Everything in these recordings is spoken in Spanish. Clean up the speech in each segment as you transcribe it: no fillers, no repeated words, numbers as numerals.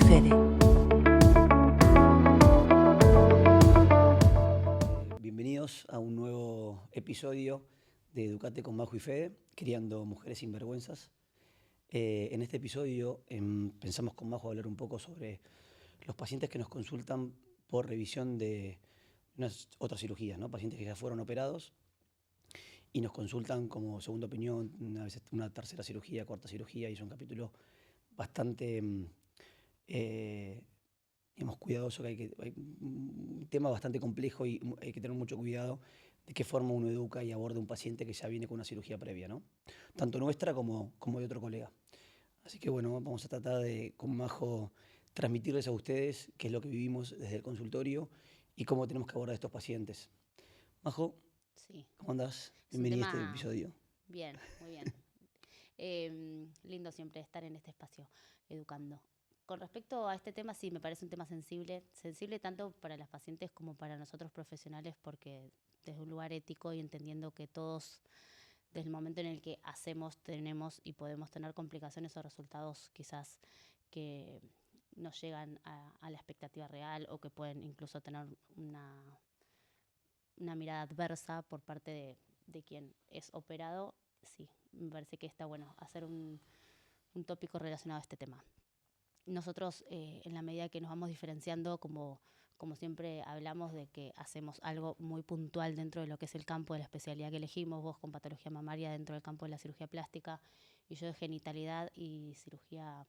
Fede. Bienvenidos a un nuevo episodio de Educate con Majo y Fede, criando mujeres sinvergüenzas. En este episodio pensamos con Majo hablar un poco sobre los pacientes que nos consultan por revisión de otras cirugías, ¿no? Pacientes que ya fueron operados y nos consultan como segunda opinión, a veces una tercera cirugía, cuarta cirugía, y es un capítulo bastante cuidadoso, que hay un tema bastante complejo y hay que tener mucho cuidado de qué forma uno educa y aborda un paciente que ya viene con una cirugía previa, ¿no? Tanto nuestra como de otro colega. Así que bueno, vamos a tratar de, con Majo, transmitirles a ustedes qué es lo que vivimos desde el consultorio y cómo tenemos que abordar a estos pacientes. Majo, Sí. ¿cómo andás? Es un Bienvenida a este tema episodio. bien, muy bien. Lindo siempre estar en este espacio educando. Con respecto a este tema, sí, me parece un tema sensible tanto para las pacientes como para nosotros profesionales, porque desde un lugar ético y entendiendo que todos, desde el momento en el que hacemos, tenemos y podemos tener complicaciones o resultados quizás que no llegan a la expectativa real o que pueden incluso tener una mirada adversa por parte de quien es operado, sí, me parece que está bueno hacer un tópico relacionado a este tema. Nosotros, en la medida que nos vamos diferenciando, como siempre hablamos de que hacemos algo muy puntual dentro de lo que es el campo de la especialidad que elegimos, vos con patología mamaria dentro del campo de la cirugía plástica y yo de genitalidad y cirugía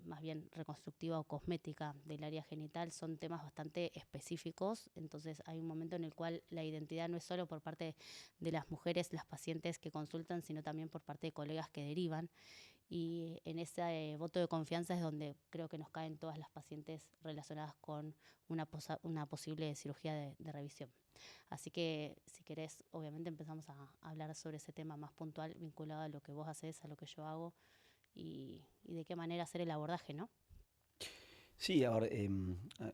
más bien reconstructiva o cosmética del área genital, son temas bastante específicos. Entonces hay un momento en el cual la identidad no es solo por parte de las mujeres, las pacientes que consultan, sino también por parte de colegas que derivan. Y en ese voto de confianza es donde creo que nos caen todas las pacientes relacionadas con una posible cirugía de revisión. Así que, si querés, obviamente empezamos a hablar sobre ese tema más puntual, vinculado a lo que vos hacés, a lo que yo hago, y de qué manera hacer el abordaje, ¿no? Sí, ahora,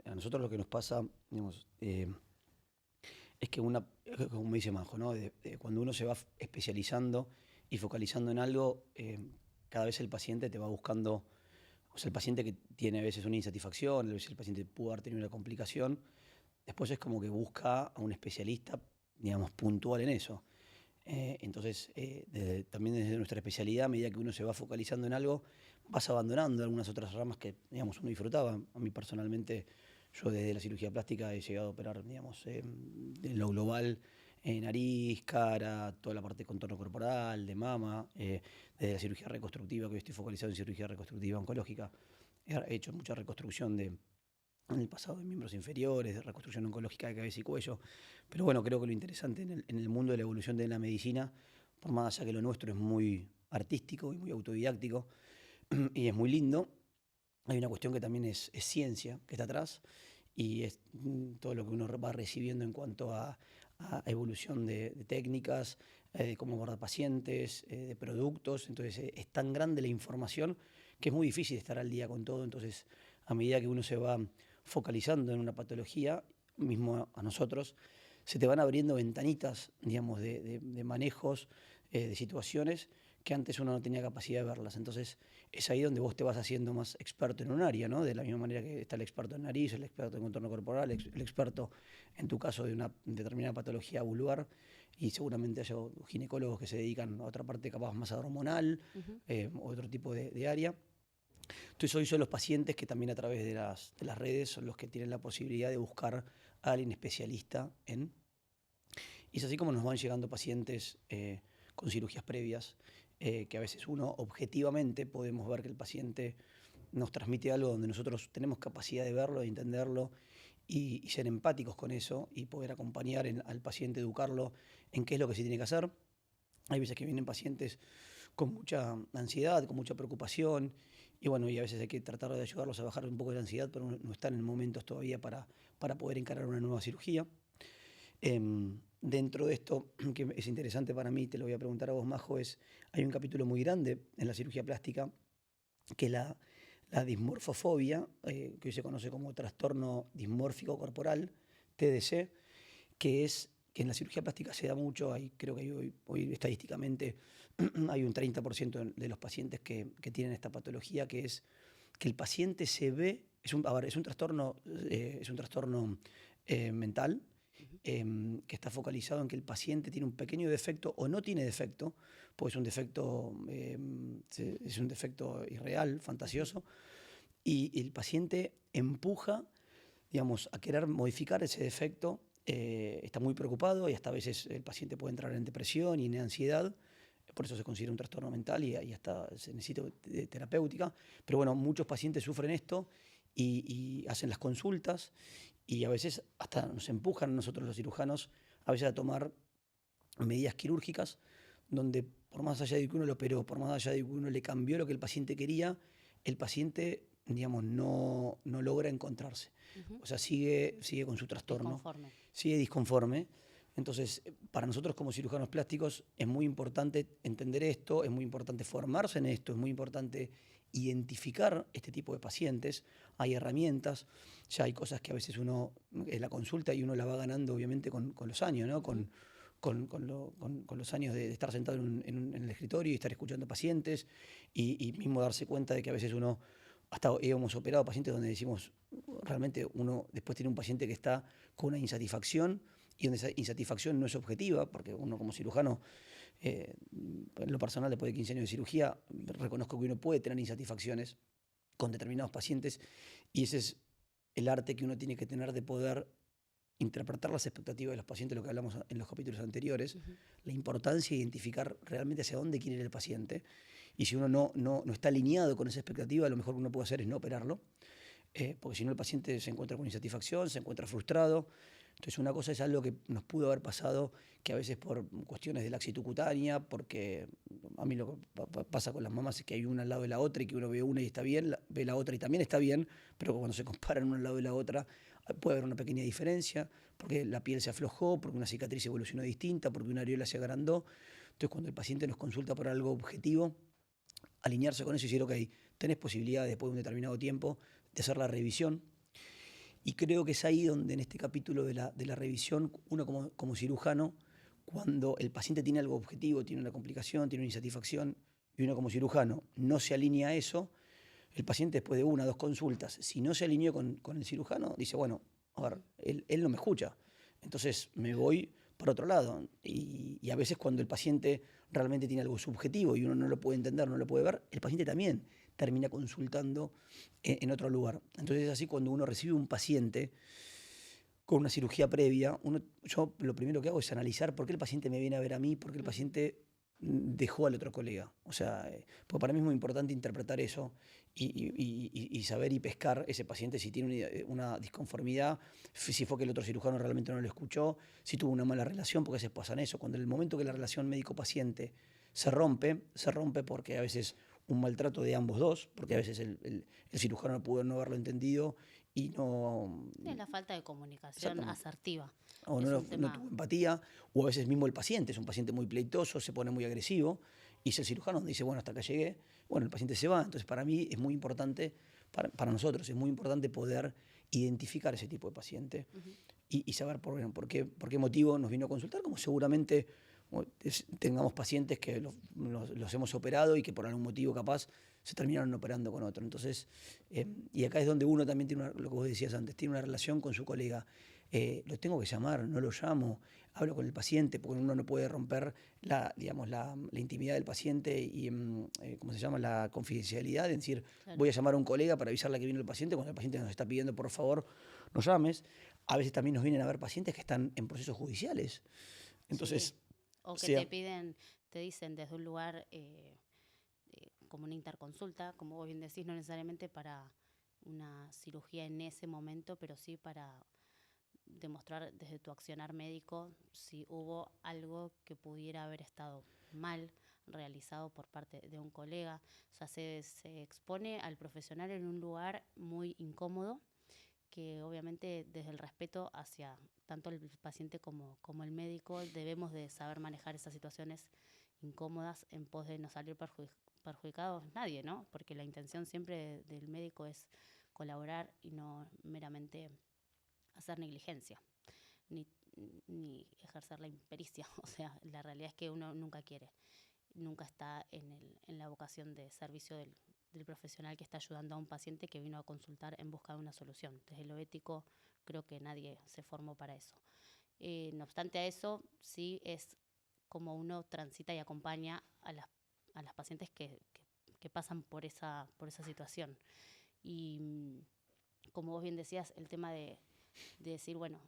a nosotros lo que nos pasa, digamos, es que como dice Majo, ¿no? Cuando uno se va especializando y focalizando en algo, cada vez el paciente te va buscando, o sea, el paciente que tiene a veces una insatisfacción, a veces el paciente pudo haber tenido una complicación, después es como que busca a un especialista, digamos, puntual en eso. Entonces, también desde nuestra especialidad, a medida que uno se va focalizando en algo, vas abandonando algunas otras ramas que, digamos, uno disfrutaba. A mí personalmente, yo desde la cirugía plástica he llegado a operar, digamos, en lo global, nariz, cara, toda la parte de contorno corporal, de mama, desde la cirugía reconstructiva, que hoy estoy focalizado en cirugía reconstructiva oncológica. He hecho mucha reconstrucción en el pasado de miembros inferiores, de reconstrucción oncológica de cabeza y cuello. Pero bueno, creo que lo interesante en el mundo de la evolución de la medicina, por más allá que lo nuestro es muy artístico y muy autodidáctico y es muy lindo, hay una cuestión que también es ciencia que está atrás y es todo lo que uno va recibiendo en cuanto a evolución de técnicas, de cómo abordar pacientes, de productos. Entonces es tan grande la información que es muy difícil estar al día con todo. Entonces, a medida que uno se va focalizando en una patología, mismo a nosotros, se te van abriendo ventanitas, digamos, de manejos, de situaciones que antes uno no tenía capacidad de verlas. Entonces, es ahí donde vos te vas haciendo más experto en un área, ¿no? De la misma manera que está el experto en nariz, el experto en contorno corporal, el experto, en tu caso, de una determinada patología vulvar, y seguramente haya ginecólogos que se dedican a otra parte capaz más hormonal, otro tipo de área. Entonces hoy son los pacientes que también a través de las redes son los que tienen la posibilidad de buscar a alguien especialista en. Y es así como nos van llegando pacientes con cirugías previas, que a veces uno objetivamente podemos ver que el paciente nos transmite algo donde nosotros tenemos capacidad de verlo, de entenderlo y ser empáticos con eso y poder acompañar al paciente, educarlo en qué es lo que se tiene que hacer. Hay veces que vienen pacientes con mucha ansiedad, con mucha preocupación, y bueno, y a veces hay que tratar de ayudarlos a bajar un poco de la ansiedad, pero no están en momentos todavía para poder encarar una nueva cirugía. Dentro de esto, que es interesante para mí, te lo voy a preguntar a vos, Majo, hay un capítulo muy grande en la cirugía plástica, que es la dismorfofobia, que hoy se conoce como trastorno dismórfico corporal, TDC, que en la cirugía plástica se da mucho. Creo que hoy estadísticamente hay un 30% de los pacientes que tienen esta patología, que es que el paciente se ve, a ver, es un trastorno mental que está focalizado en que el paciente tiene un pequeño defecto o no tiene defecto, pues es un defecto irreal, fantasioso, y el paciente empuja, digamos, a querer modificar ese defecto, está muy preocupado y hasta a veces el paciente puede entrar en depresión y en ansiedad. Por eso se considera un trastorno mental y hasta se necesita terapéutica. Pero bueno, muchos pacientes sufren esto y hacen las consultas y a veces hasta nos empujan a nosotros los cirujanos a veces a tomar medidas quirúrgicas donde por más allá de que uno lo operó, por más allá de que uno le cambió lo que el paciente quería, el paciente, digamos, no logra encontrarse. Ujú. O sea, sigue con su trastorno, Disconforme. sigue disconforme. Entonces, para nosotros como cirujanos plásticos es muy importante entender esto, es muy importante formarse en esto, es muy importante identificar este tipo de pacientes. Hay herramientas, ya hay cosas que a veces uno en la consulta y uno la va ganando obviamente con los años, ¿no? Ujú. Con los años de estar sentado en el escritorio y estar escuchando pacientes y mismo darse cuenta de que a veces uno, hasta hemos operado pacientes donde decimos, realmente uno después tiene un paciente que está con una insatisfacción y donde esa insatisfacción no es objetiva, porque uno como cirujano, en lo personal después de 15 años de cirugía, reconozco que uno puede tener insatisfacciones con determinados pacientes y ese es el arte que uno tiene que tener de poder interpretar las expectativas de los pacientes, lo que hablamos en los capítulos anteriores, Ujú. la importancia de identificar realmente hacia dónde quiere ir el paciente y si uno no está alineado con esa expectativa, lo mejor que uno puede hacer es no operarlo, porque si no el paciente se encuentra con insatisfacción, se encuentra frustrado. Entonces una cosa es algo que nos pudo haber pasado, que a veces por cuestiones de laxitud cutánea, porque a mí lo que pasa con las mamás es que hay una al lado de la otra y que uno ve una y está bien, ve la otra y también está bien, pero cuando se comparan una al lado de la otra puede haber una pequeña diferencia, porque la piel se aflojó, porque una cicatriz evolucionó distinta, porque una areola se agrandó. Entonces cuando el paciente nos consulta por algo objetivo, alinearse con eso y decir, ok, tenés posibilidad después de un determinado tiempo de hacer la revisión. Y creo que es ahí donde en este capítulo de la revisión, uno como cirujano, cuando el paciente tiene algo objetivo, tiene una complicación, tiene una insatisfacción, y uno como cirujano no se alinea a eso, el paciente después de una o dos consultas, si no se alineó con el cirujano, dice, bueno, a ver, él no me escucha, entonces me voy para otro lado. Y a veces cuando el paciente realmente tiene algo subjetivo y uno no lo puede entender, no lo puede ver, el paciente también termina consultando en otro lugar. Entonces es así cuando uno recibe un paciente con una cirugía previa, yo lo primero que hago es analizar por qué el paciente me viene a ver a mí, por qué el Ujú. paciente dejó al otro colega. O sea, porque para mí es muy importante interpretar eso y saber y pescar ese paciente si tiene una disconformidad, si fue que el otro cirujano realmente no lo escuchó, si tuvo una mala relación, porque a veces pasan eso. Cuando en el momento que la relación médico-paciente se rompe porque a veces un maltrato de ambos dos, porque a veces el cirujano pudo no haberlo entendido y no. Sí, es la falta de comunicación Exactamente. asertiva. O Es un no tema. tuvo empatía, o a veces mismo el paciente es un paciente muy pleitoso, se pone muy agresivo, y si el cirujano dice, bueno, hasta acá llegué, bueno, el paciente se va. Entonces, para mí es muy importante, para nosotros, es muy importante poder identificar ese tipo de paciente Ujú. y saber por qué motivo nos vino a consultar, como seguramente tengamos pacientes que los hemos operado y que por algún motivo capaz se terminaron operando con otro. Entonces, y acá es donde uno también tiene lo que vos decías antes, tiene una relación con su colega. Lo tengo que llamar, no lo llamo, hablo con el paciente, porque uno no puede romper digamos, la intimidad del paciente y, ¿cómo se llama? La confidencialidad, es decir, Claro. voy a llamar a un colega para avisarle que vino el paciente cuando el paciente nos está pidiendo, por favor, no llames. A veces también nos vienen a ver pacientes que están en procesos judiciales. Sí. Entonces, O que sea, te piden, te dicen desde un lugar como una interconsulta, como vos bien decís, no necesariamente para una cirugía en ese momento, pero sí para demostrar desde tu accionar médico si hubo algo que pudiera haber estado mal realizado por parte de un colega. O sea, se expone al profesional en un lugar muy incómodo que obviamente desde el respeto hacia tanto el paciente como el médico debemos de saber manejar esas situaciones incómodas en pos de no salir perjudicados nadie, ¿no? Porque la intención siempre del médico es colaborar y no meramente hacer negligencia, ni, ni ejercer la impericia. O sea, la realidad es que uno nunca quiere, nunca está en la vocación de servicio del profesional que está ayudando a un paciente que vino a consultar en busca de una solución. Desde lo ético, creo que nadie se formó para eso. No obstante a eso, sí es como uno transita y acompaña a las pacientes que pasan por esa situación. Y como vos bien decías, el tema de decir, bueno,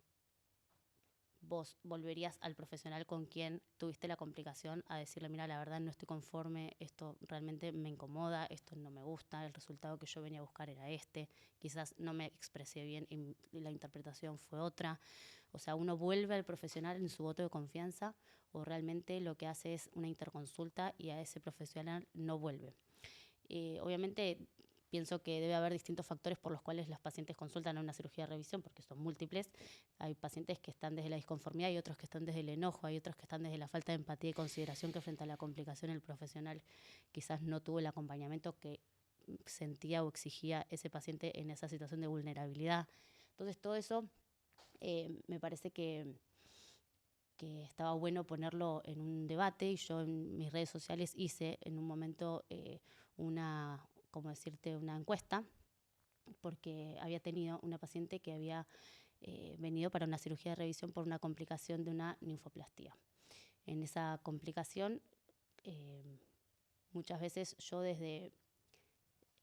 vos volverías al profesional con quien tuviste la complicación a decirle, mira, la verdad no estoy conforme, esto realmente me incomoda, esto no me gusta, el resultado que yo venía a buscar era este, quizás no me expresé bien y la interpretación fue otra. O sea, uno vuelve al profesional en su voto de confianza o realmente lo que hace es una interconsulta y a ese profesional no vuelve. Obviamente pienso que debe haber distintos factores por los cuales las pacientes consultan a una cirugía de revisión, porque son múltiples. Hay pacientes que están desde la disconformidad, hay otros que están desde el enojo, hay otros que están desde la falta de empatía y consideración que frente a la complicación el profesional quizás no tuvo el acompañamiento que sentía o exigía ese paciente en esa situación de vulnerabilidad. Entonces todo eso me parece que estaba bueno ponerlo en un debate, y yo en mis redes sociales hice en un momento una encuesta, porque había tenido una paciente que había venido para una cirugía de revisión por una complicación de una linfoplastía. En esa complicación, muchas veces yo desde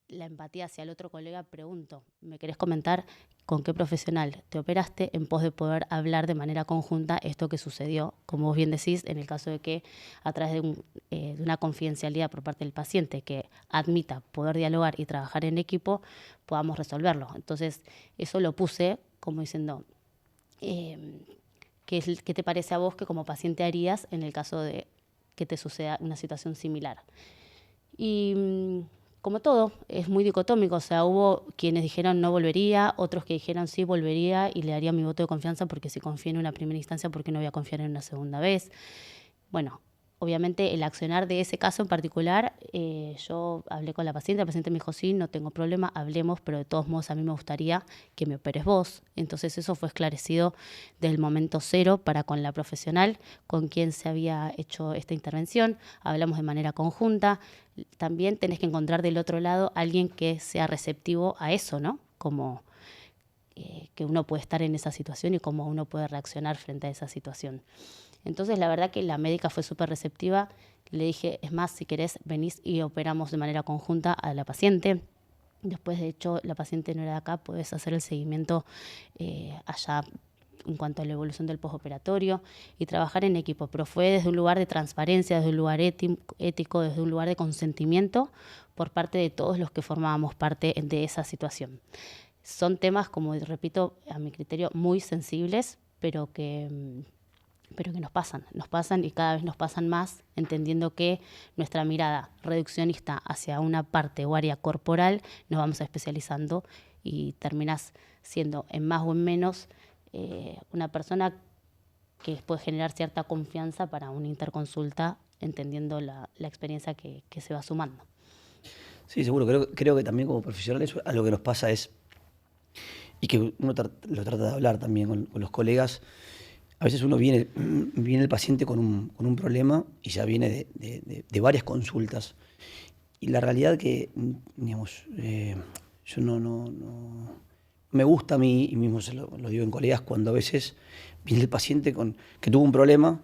la empatía hacia el otro colega pregunto, ¿me querés comentar con qué profesional te operaste en pos de poder hablar de manera conjunta esto que sucedió? Como vos bien decís, en el caso de que a través de una confidencialidad por parte del paciente que admita poder dialogar y trabajar en equipo, podamos resolverlo. Entonces, eso lo puse como diciendo, ¿qué te parece a vos que como paciente harías en el caso de que te suceda una situación similar? Y como todo, es muy dicotómico, o sea, hubo quienes dijeron no volvería, otros que dijeron sí volvería y le daría mi voto de confianza porque si confío en una primera instancia, ¿por qué no voy a confiar en una segunda vez? Bueno, obviamente el accionar de ese caso en particular, yo hablé con la paciente me dijo sí, no tengo problema, hablemos, pero de todos modos a mí me gustaría que me operes vos. Entonces eso fue esclarecido desde el momento cero para con la profesional con quien se había hecho esta intervención, hablamos de manera conjunta. También tenés que encontrar del otro lado alguien que sea receptivo a eso, ¿no? Como que uno puede estar en esa situación y cómo uno puede reaccionar frente a esa situación. Entonces, la verdad que la médica fue súper receptiva. Le dije, es más, si querés, venís y operamos de manera conjunta a la paciente. Después, de hecho, la paciente no era de acá, podés hacer el seguimiento allá en cuanto a la evolución del postoperatorio y trabajar en equipo. Pero fue desde un lugar de transparencia, desde un lugar ético, desde un lugar de consentimiento por parte de todos los que formábamos parte de esa situación. Son temas, como repito, a mi criterio, muy sensibles, pero que nos pasan y cada vez nos pasan más, entendiendo que nuestra mirada reduccionista hacia una parte o área corporal nos vamos especializando y terminas siendo en más o en menos una persona que puede generar cierta confianza para una interconsulta, entendiendo la experiencia que se va sumando. Sí, seguro. Creo que también como profesionales a lo que nos pasa es, y que uno lo trata de hablar también con los colegas, a veces uno viene el paciente con un problema y ya viene de varias consultas. Y la realidad que, digamos, yo no me gusta a mí, y mismo lo digo en colegas, cuando a veces viene el paciente que tuvo un problema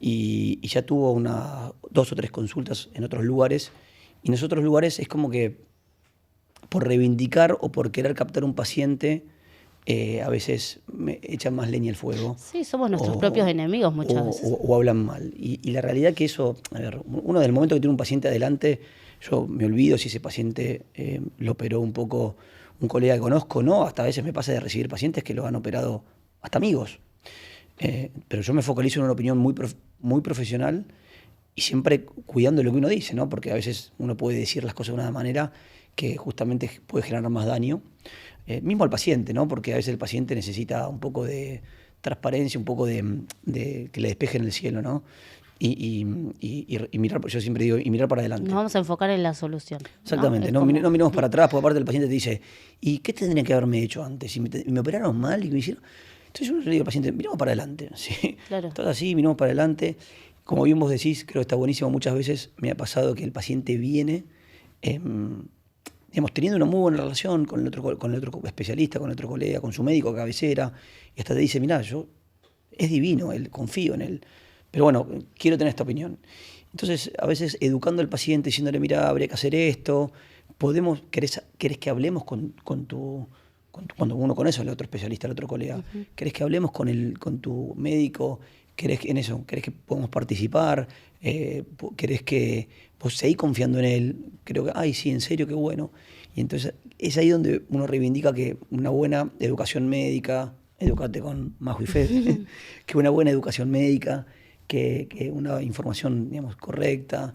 y ya tuvo 2 o 3 consultas en otros lugares, y en esos otros lugares es como que por reivindicar o por querer captar un paciente, a veces me echan más leña al fuego. Sí, somos nuestros propios enemigos muchas veces. O hablan mal. Y la realidad que eso, a ver, uno del momento que tiene un paciente adelante, yo me olvido si ese paciente lo operó un poco un colega que conozco, no, hasta a veces me pasa de recibir pacientes que lo han operado hasta amigos. Pero yo me focalizo en una opinión muy profesional y siempre cuidando lo que uno dice, ¿no? Porque a veces uno puede decir las cosas de una manera que justamente puede generar más daño. Mismo al paciente, ¿no? Porque a veces el paciente necesita un poco de transparencia, un poco de que le despejen el cielo, ¿no? Y mirar, yo siempre digo, y mirar para adelante. Nos vamos a enfocar en la solución. Exactamente, no miremos para atrás, porque aparte el paciente te dice, ¿y qué tendría que haberme hecho antes? ¿Y me operaron mal? ¿Y me hicieron? Entonces yo le digo al paciente, miremos para adelante, ¿sí? Claro. Todo así, miremos para adelante. Como bien vos decís, creo que está buenísimo, muchas veces me ha pasado que el paciente viene digamos, teniendo una muy buena relación con el otro especialista, con el otro colega, con su médico de cabecera, y hasta te dice, mirá, es divino, confío en él, pero bueno, quiero tener esta opinión. Entonces, a veces educando al paciente, diciéndole, mira, habría que hacer esto, ¿querés que hablemos cuando uno conoce al otro especialista, al otro colega? Ujú. ¿Querés que hablemos con tu médico? ¿Querés que podamos participar? ¿Querés que vos seguís confiando en él? Creo que, ay, sí, en serio, qué bueno. Y entonces es ahí donde uno reivindica que una buena educación médica, educate con Majo y Fede, que una buena educación médica, que una información, digamos, correcta.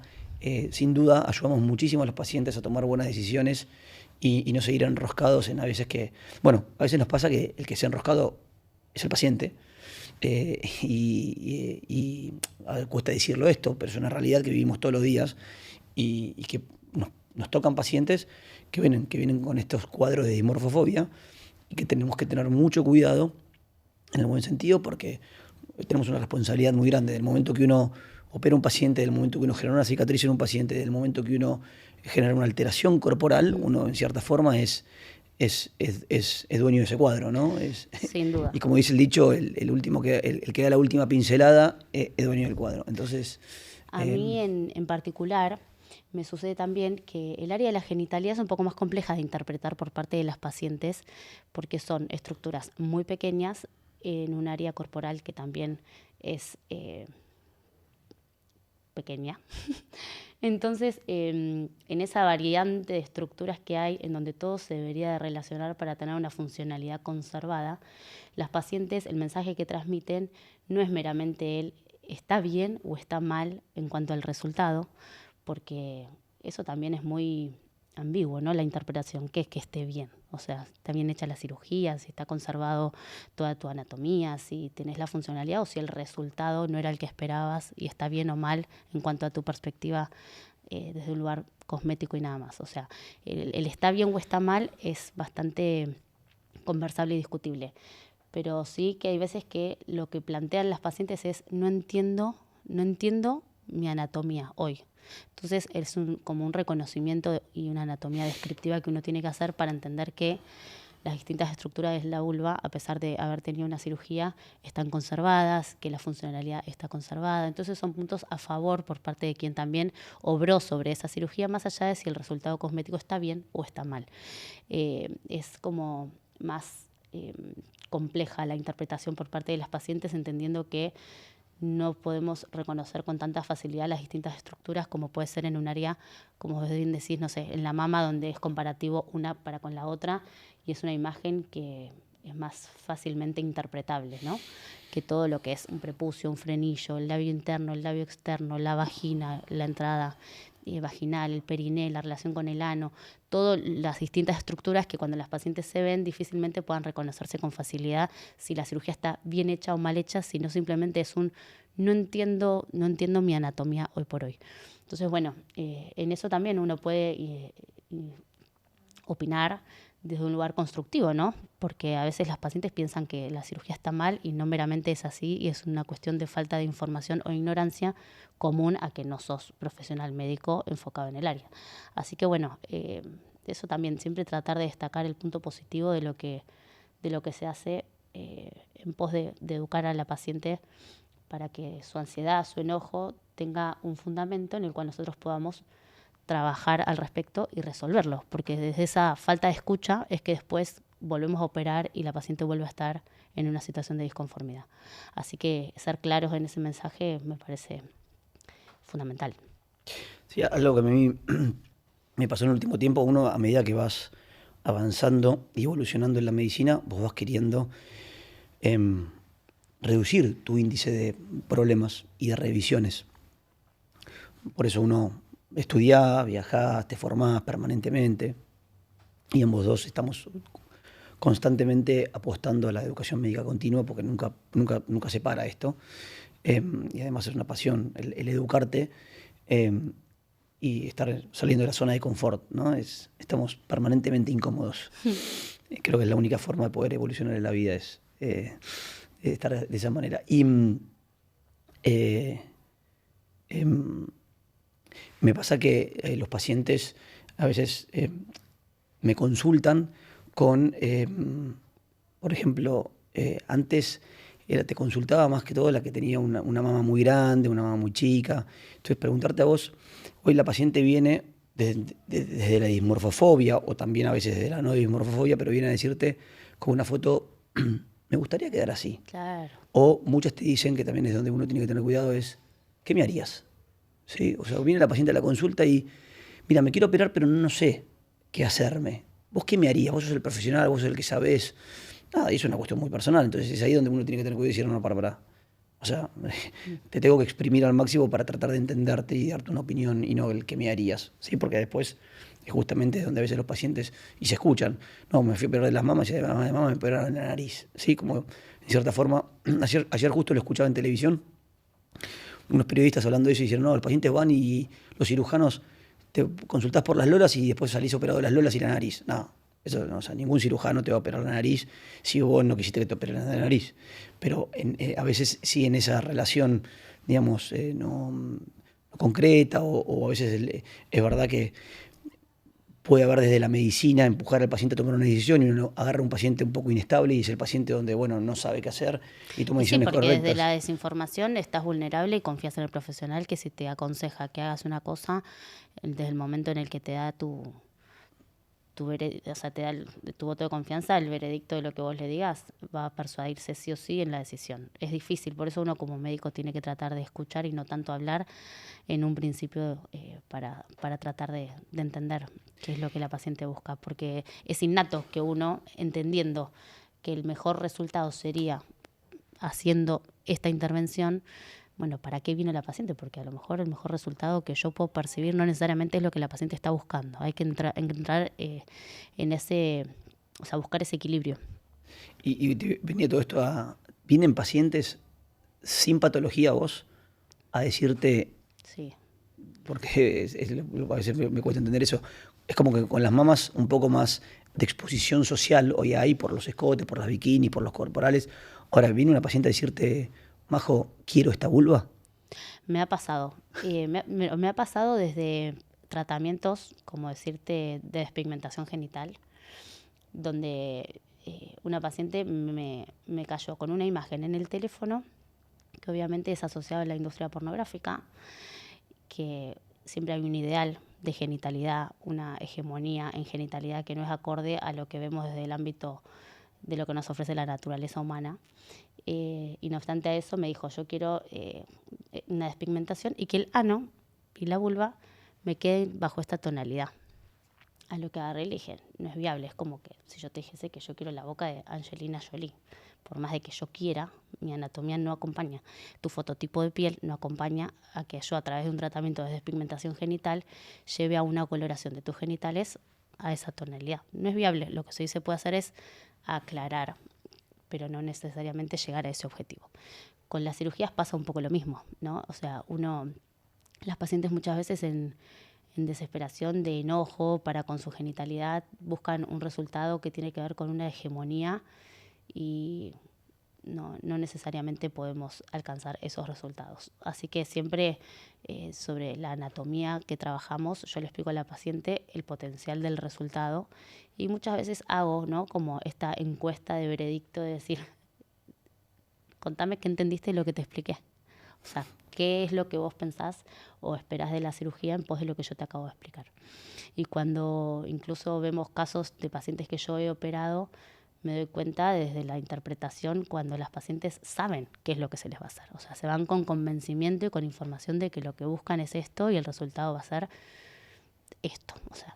Sin duda ayudamos muchísimo a los pacientes a tomar buenas decisiones y no seguir enroscados en a veces bueno, a veces nos pasa que el que se ha enroscado es el paciente. A ver, cuesta decirlo esto, pero es una realidad que vivimos todos los días y que nos tocan pacientes que vienen con estos cuadros de dimorfofobia y que tenemos que tener mucho cuidado en el buen sentido porque tenemos una responsabilidad muy grande. Del momento que uno opera un paciente, del momento que uno genera una cicatriz en un paciente, del momento que uno genera una alteración corporal, uno en cierta forma es dueño de ese cuadro, ¿no? Sin duda. Y como dice el dicho, el que da la última pincelada es dueño del cuadro. Entonces, A mí en particular me sucede también que el área de la genitalidad es un poco más compleja de interpretar por parte de las pacientes porque son estructuras muy pequeñas en un área corporal que también es pequeña. Entonces, en esa variante de estructuras que hay, en donde todo se debería de relacionar para tener una funcionalidad conservada, las pacientes, el mensaje que transmiten no es meramente el está bien o está mal en cuanto al resultado, porque eso también es muy ambiguo, ¿no? La interpretación, ¿qué es que esté bien? O sea, está bien hecha la cirugía, si está conservado toda tu anatomía, si tenés la funcionalidad o si el resultado no era el que esperabas y está bien o mal en cuanto a tu perspectiva desde un lugar cosmético y nada más. O sea, el está bien o está mal es bastante conversable y discutible. Pero sí que hay veces que lo que plantean las pacientes es no entiendo mi anatomía hoy. Entonces es como un reconocimiento y una anatomía descriptiva que uno tiene que hacer para entender que las distintas estructuras de la vulva, a pesar de haber tenido una cirugía, están conservadas, que la funcionalidad está conservada. Entonces son puntos a favor por parte de quien también obró sobre esa cirugía, más allá de si el resultado cosmético está bien o está mal. Es como más compleja la interpretación por parte de las pacientes, entendiendo que no podemos reconocer con tanta facilidad las distintas estructuras como puede ser en un área, como vos bien decís, no sé, en la mama, donde es comparativo una para con la otra y es una imagen que es más fácilmente interpretable, ¿no? Que todo lo que es un prepucio, un frenillo, el labio interno, el labio externo, la vagina, la entrada vaginal, el periné, la relación con el ano, todas las distintas estructuras que cuando las pacientes se ven difícilmente puedan reconocerse con facilidad si la cirugía está bien hecha o mal hecha, sino simplemente es un no entiendo mi anatomía hoy por hoy. Entonces, bueno, en eso también uno puede opinar desde un lugar constructivo, ¿no? Porque a veces las pacientes piensan que la cirugía está mal y no meramente es así y es una cuestión de falta de información o ignorancia común a que no sos profesional médico enfocado en el área. Así que bueno, eso también, siempre tratar de destacar el punto positivo de lo que se hace en pos de educar a la paciente para que su ansiedad, su enojo tenga un fundamento en el cual nosotros podamos trabajar al respecto y resolverlo, porque desde esa falta de escucha es que después volvemos a operar y la paciente vuelve a estar en una situación de disconformidad. Así que ser claros en ese mensaje me parece fundamental. Sí, algo que a mí me pasó en el último tiempo, uno a medida que vas avanzando y evolucionando en la medicina, vos vas queriendo reducir tu índice de problemas y de revisiones. Por eso uno estudia, viaja, te formás permanentemente y ambos dos estamos constantemente apostando a la educación médica continua porque nunca se para esto. Y además es una pasión el educarte y estar saliendo de la zona de confort, ¿no? Estamos permanentemente incómodos. Creo que es la única forma de poder evolucionar en la vida, es estar de esa manera. Y me pasa que los pacientes a veces me consultan con, por ejemplo, antes te consultaba más que todo la que tenía una mama muy grande, una mama muy chica. Entonces, preguntarte a vos, hoy la paciente viene desde la dismorfofobia o también a veces desde la no dismorfofobia, pero viene a decirte con una foto, me gustaría quedar así. Claro. O muchas te dicen, que también es donde uno tiene que tener cuidado, es, ¿qué me harías? ¿Sí? O sea, viene la paciente a la consulta y, mira, me quiero operar, pero no sé qué hacerme. ¿Vos qué me harías? Vos sos el profesional, vos sos el que sabés. Nada, y es una cuestión muy personal. Entonces es ahí donde uno tiene que tener cuidado y decir, no, para. O sea, te tengo que exprimir al máximo para tratar de entenderte y darte una opinión y no el que me harías. ¿Sí? Porque después es justamente donde a veces los pacientes y se escuchan. No, me fui a operar de las mamas y de mamas me operaron en la nariz. ¿Sí? Como en cierta forma, ayer justo lo escuchaba en televisión, unos periodistas hablando de eso y dijeron, no, los pacientes van y los cirujanos te consultás por las lolas y después salís operado de las lolas y la nariz. No, eso no, o sea, ningún cirujano te va a operar la nariz si vos no quisiste que te operen la nariz. Pero a veces sí en esa relación, digamos, no concreta o a veces es verdad que puede haber desde la medicina empujar al paciente a tomar una decisión y uno agarra a un paciente un poco inestable y es el paciente donde, bueno, no sabe qué hacer y toma Y sí, decisiones porque correctas. desde la desinformación estás vulnerable y confías en el profesional que si te aconseja que hagas una cosa, desde el momento en el que te da o sea, te da tu voto de confianza, el veredicto de lo que vos le digas va a persuadirse sí o sí en la decisión. Es difícil, por eso uno como médico tiene que tratar de escuchar y no tanto hablar en un principio para tratar de entender qué es lo que la paciente busca, porque es innato que uno, entendiendo que el mejor resultado sería haciendo esta intervención, bueno, ¿para qué vino la paciente? Porque a lo mejor el mejor resultado que yo puedo percibir no necesariamente es lo que la paciente está buscando. Hay que entrar en ese, o sea, buscar ese equilibrio. Y venía todo esto vienen pacientes sin patología a vos a decirte, Sí. porque a veces me cuesta entender eso, es como que con las mamas un poco más de exposición social hoy hay por los escotes, por las bikinis, por los corporales. Ahora viene una paciente a decirte, Majo, quiero esta vulva. Me ha pasado. Me ha pasado desde tratamientos, como decirte, de despigmentación genital, donde una paciente me cayó con una imagen en el teléfono, que obviamente es asociada a la industria pornográfica, que siempre hay un ideal de genitalidad, una hegemonía en genitalidad que no es acorde a lo que vemos desde el ámbito de lo que nos ofrece la naturaleza humana. Y no obstante a eso me dijo, yo quiero una despigmentación y que el ano y la vulva me queden bajo esta tonalidad. A lo que agarré y le dije, no es viable, es como que si yo te dijese que yo quiero la boca de Angelina Jolie. Por más de que yo quiera, mi anatomía no acompaña. Tu fototipo de piel no acompaña a que yo a través de un tratamiento de despigmentación genital lleve a una coloración de tus genitales a esa tonalidad. No es viable, lo que sí se puede hacer es aclarar, pero no necesariamente llegar a ese objetivo. Con las cirugías pasa un poco lo mismo, ¿no? O sea, las pacientes muchas veces en desesperación, de enojo para con su genitalidad, buscan un resultado que tiene que ver con una hegemonía y no necesariamente podemos alcanzar esos resultados. Así que siempre sobre la anatomía que trabajamos, yo le explico a la paciente el potencial del resultado y muchas veces hago, ¿no?, como esta encuesta de veredicto de decir, contame qué entendiste de lo que te expliqué. O sea, ¿qué es lo que vos pensás o esperás de la cirugía en pos de lo que yo te acabo de explicar? Y cuando incluso vemos casos de pacientes que yo he operado, me doy cuenta desde la interpretación cuando las pacientes saben qué es lo que se les va a hacer. O sea, se van con convencimiento y con información de que lo que buscan es esto y el resultado va a ser esto. O sea,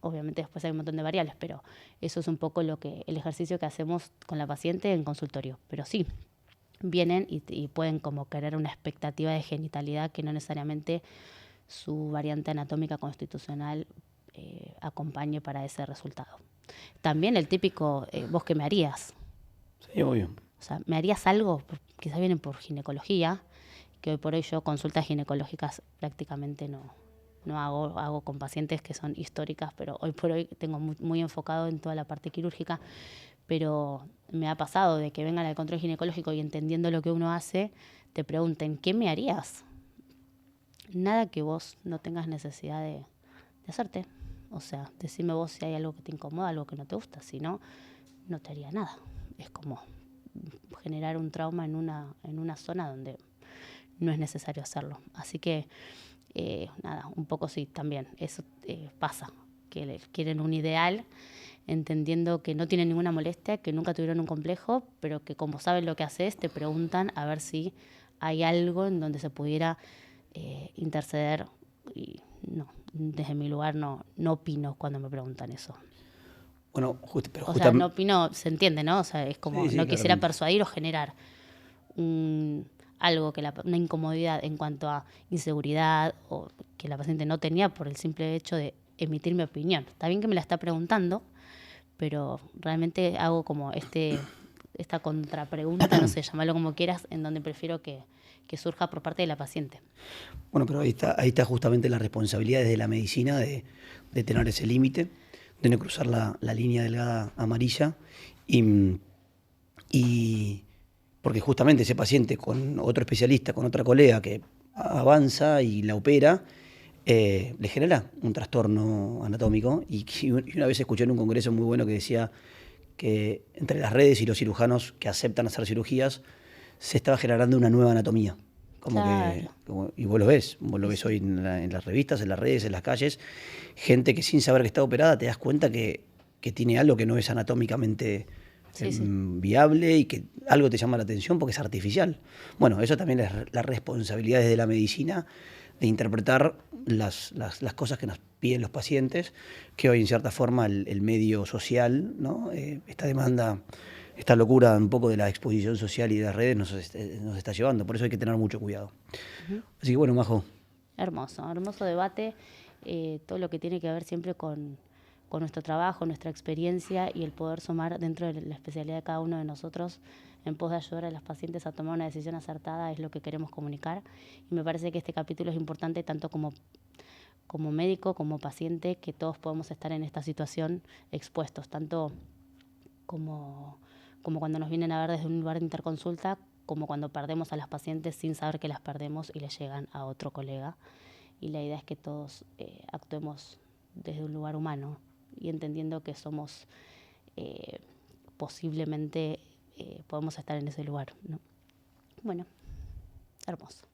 obviamente después hay un montón de variables, pero eso es un poco el ejercicio que hacemos con la paciente en consultorio. Pero sí, vienen y pueden como querer una expectativa de genitalidad que no necesariamente su variante anatómica constitucional acompañe para ese resultado. También el típico, ¿vos qué me harías? Sí, obvio. O sea, ¿me harías algo? Quizás vienen por ginecología, que hoy por hoy yo consultas ginecológicas prácticamente no hago con pacientes que son históricas, pero hoy por hoy tengo muy enfocado en toda la parte quirúrgica, pero me ha pasado de que vengan al control ginecológico y entendiendo lo que uno hace, te pregunten, ¿qué me harías? Nada que vos no tengas necesidad de hacerte. O sea, decime vos si hay algo que te incomoda, algo que no te gusta. Si no, no te haría nada. Es como generar un trauma en una zona donde no es necesario hacerlo. Así que, nada, un poco sí, también. Eso pasa, que quieren un ideal, entendiendo que no tienen ninguna molestia, que nunca tuvieron un complejo, pero que como saben lo que haces, te preguntan a ver si hay algo en donde se pudiera interceder. Y no, desde mi lugar no opino cuando me preguntan eso. Bueno, pero O sea, no justamente... opino, se entiende, ¿no? O sea, es Sí, como, sí, no quisiera claramente. persuadir o generar algo una incomodidad en cuanto a inseguridad o que la paciente no tenía por el simple hecho de emitir mi opinión. Está bien que me la está preguntando, pero realmente hago como esta contrapregunta, no sé, llámalo como quieras, en donde prefiero que surja por parte de la paciente. Bueno, pero ahí está justamente la responsabilidad desde la medicina de tener ese límite, de no cruzar la línea delgada amarilla y, y porque justamente ese paciente con otro especialista, con otra colega que avanza y la opera, le genera un trastorno anatómico. Y una vez escuché en un congreso muy bueno que decía que entre las redes y los cirujanos que aceptan hacer cirugías se estaba generando una nueva anatomía. Claro, Y vos lo sí, ves sí, hoy en las revistas, en las redes, en las calles, gente que sin saber que está operada te das cuenta que tiene algo que no es anatómicamente sí, sí, viable y que algo te llama la atención porque es artificial. Bueno, eso también es la responsabilidad desde la medicina de interpretar las cosas que nos piden los pacientes, que hoy en cierta forma el medio social, ¿no? Esta demanda, esta locura un poco de la exposición social y de las redes nos está llevando, por eso hay que tener mucho cuidado. ujú. Así que bueno, Majo, Hermoso, hermoso debate, todo lo que tiene que ver siempre con nuestro trabajo, nuestra experiencia y el poder sumar dentro de la especialidad de cada uno de nosotros en pos de ayudar a las pacientes a tomar una decisión acertada es lo que queremos comunicar. Y me parece que este capítulo es importante tanto como médico, como paciente, que todos podemos estar en esta situación expuestos, tanto como, como cuando nos vienen a ver desde un lugar de interconsulta, como cuando perdemos a las pacientes sin saber que las perdemos y les llegan a otro colega. Y la idea es que todos actuemos desde un lugar humano y entendiendo que somos eh, posiblemente podemos estar en ese lugar, ¿no? Bueno, hermoso.